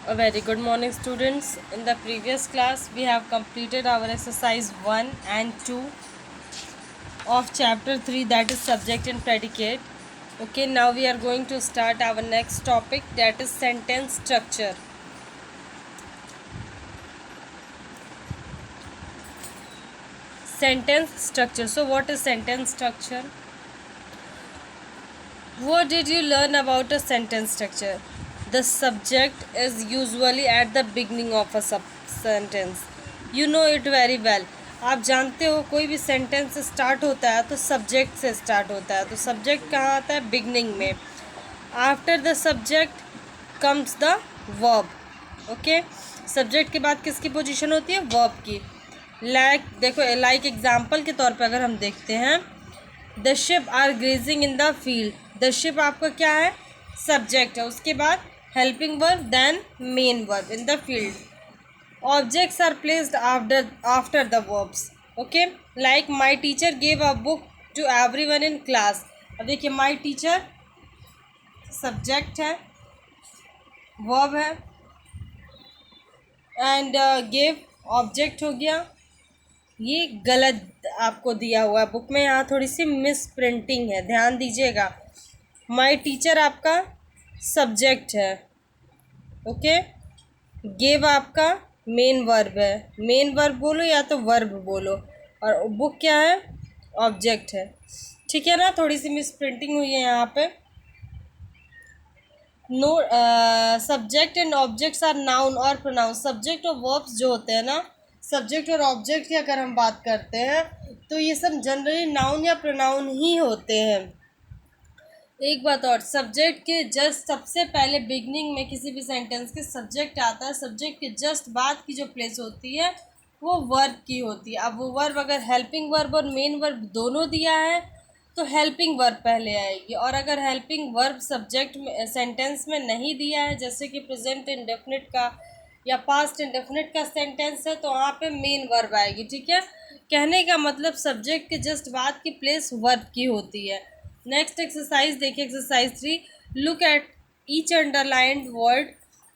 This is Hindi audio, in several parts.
A very good morning, students. In the previous class, we have completed our exercise 1 and 2 of chapter 3, that is subject and predicate. Okay, now we are going to start our next topic, that is sentence structure. Sentence structure. So, what is sentence structure? What did you learn about a sentence structure? The subject is usually at the beginning of a sentence. You know it very well. आप जानते हो कोई भी सेंटेंस स्टार्ट होता है तो सब्जेक्ट से स्टार्ट होता है. तो सब्जेक्ट कहाँ आता है? बिगनिंग में. After the subject comes the verb. Okay, subject के बाद किसकी पोजीशन होती है? वर्ब की. देखो, लाइक एग्जाम्पल के तौर पे अगर हम देखते हैं, the sheep are grazing in the field. The sheep आपका क्या है? सब्जेक्ट है. उसके बाद helping verb, then main verb in the field. Objects are placed after the verbs. Okay, like my teacher gave a book to everyone in class. अब देखिए, माई टीचर सब्जेक्ट है, वर्ब है, एंड गेव ऑब्जेक्ट हो गया. ये गलत आपको दिया हुआ है बुक में, यहाँ थोड़ी सी मिस प्रिंटिंग है, ध्यान दीजिएगा. माई टीचर आपका सब्जेक्ट है. ओके, गिव आपका मेन वर्ब है. मेन वर्ब बोलो या तो वर्ब बोलो, और बुक क्या है? ऑब्जेक्ट है. ठीक है ना, थोड़ी सी मिस प्रिंटिंग हुई है यहाँ पे. No, subject and objects are noun और प्रोनाउन. सब्जेक्ट और वर्ब्स जो होते हैं ना, सब्जेक्ट और ऑब्जेक्ट की अगर हम बात करते हैं तो ये सब जनरली नाउन या प्रोनाउन ही होते हैं. एक बात और, सब्जेक्ट के जस्ट सबसे पहले बिगनिंग में किसी भी सेंटेंस के सब्जेक्ट आता है. सब्जेक्ट के जस्ट बाद की जो प्लेस होती है वो वर्ब की होती है. अब वो वर्ब अगर हेल्पिंग वर्ब और मेन वर्ब दोनों दिया है तो हेल्पिंग वर्ब पहले आएगी, और अगर हेल्पिंग वर्ब सब्जेक्ट में सेंटेंस में नहीं दिया है, जैसे कि प्रेजेंट इंडेफिनिट का या पास्ट इंडेफिनिट का सेंटेंस है, तो वहाँ पे मेन वर्ब आएगी. ठीक है, कहने का मतलब सब्जेक्ट के जस्ट बाद की प्लेस वर्ब की होती है. नेक्स्ट एक्सरसाइज देखिए, exercise 3. Look at each underlined word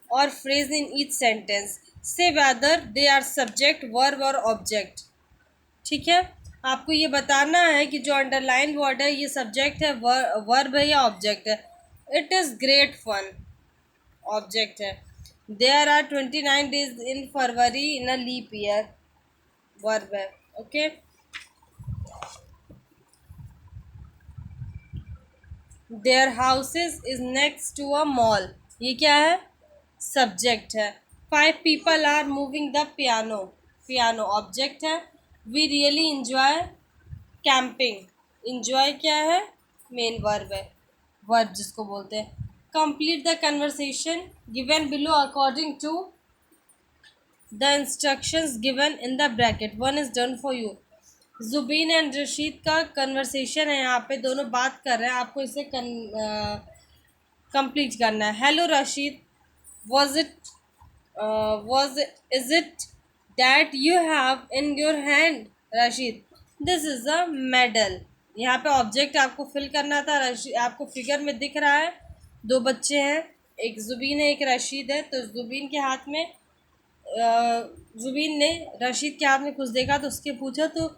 और phrase in each sentence. Say whether they are subject, verb और ऑब्जेक्ट. ठीक है, आपको ये बताना है कि जो अंडरलाइन वर्ड है ये सब्जेक्ट है, वर्ब है या ऑब्जेक्ट है. It is great fun, object है. There are 29 days in February in a leap year, verb है. Okay, there houses is next to a mall, ये क्या है? सब्जेक्ट है. 5 people are moving the piano, piano object है. We really enjoy camping, enjoy क्या है? मेन वर्ब है, वर्ब जिसको बोलते हैं. Complete the conversation given below according to the instructions given in the bracket. One is done for you. Zubin and Rashid का कन्वर्सेशन है, यहाँ पे दोनों बात कर रहे हैं, आपको इसे कंप्लीट करना है. Hello Rashid, was it was is it that you have in your hand? Rashid, this is a medal. यहाँ पे ऑब्जेक्ट आपको फिल करना था. रशीद आपको फिगर में दिख रहा है, दो बच्चे हैं, एक जुबीन है एक रशीद है. तो जुबीन के हाथ में जुबीन ने रशीद के हाथ में कुछ देखा तो उसके पूछा, तो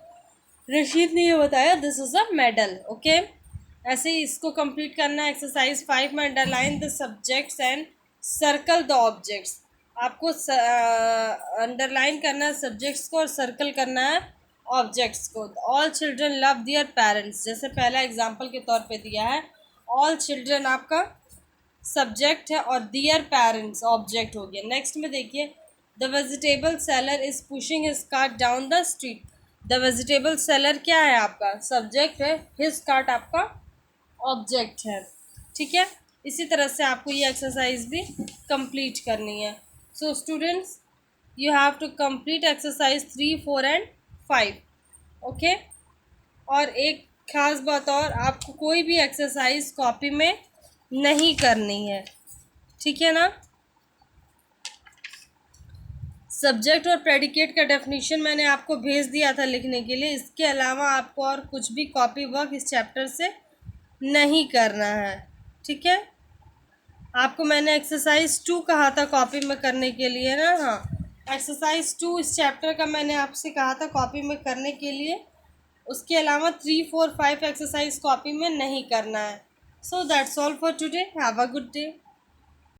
रशीद ने ये बताया this is a medal. Okay, ऐसे ही इसको कंप्लीट करना है. एक्सरसाइज 5 में underline the subjects and circle the objects. आपको अंडरलाइन करना है सब्जेक्ट्स को और सर्कल करना है ऑब्जेक्ट्स को. ऑल चिल्ड्रन लव दियर पेरेंट्स, जैसे पहला एग्जाम्पल के तौर पे दिया है. ऑल चिल्ड्रन आपका सब्जेक्ट है और दियर पेरेंट्स ऑब्जेक्ट हो गया. नेक्स्ट में देखिए, the vegetable seller is pushing his cart down the street. The vegetable seller क्या है? आपका सब्जेक्ट है. हिज कार्ट आपका ऑब्जेक्ट है. ठीक है, इसी तरह से आपको ये एक्सरसाइज भी कंप्लीट करनी है. So students, you have to complete exercise 3, 4 and 5. Okay, और एक खास बात और, आपको कोई भी एक्सरसाइज कॉपी में नहीं करनी है. ठीक है ना. सब्जेक्ट और प्रेडिकेट का डेफिनेशन मैंने आपको भेज दिया था लिखने के लिए. इसके अलावा आपको और कुछ भी कॉपी वर्क इस चैप्टर से नहीं करना है. ठीक है, आपको मैंने एक्सरसाइज 2 कहा था कॉपी में करने के लिए ना। हाँ, एक्सरसाइज 2 इस चैप्टर का मैंने आपसे कहा था कॉपी में करने के लिए। उसके अलावा 3, 4, 5 एक्सरसाइज कॉपी में नहीं करना है। So that's all for today. Have a good day.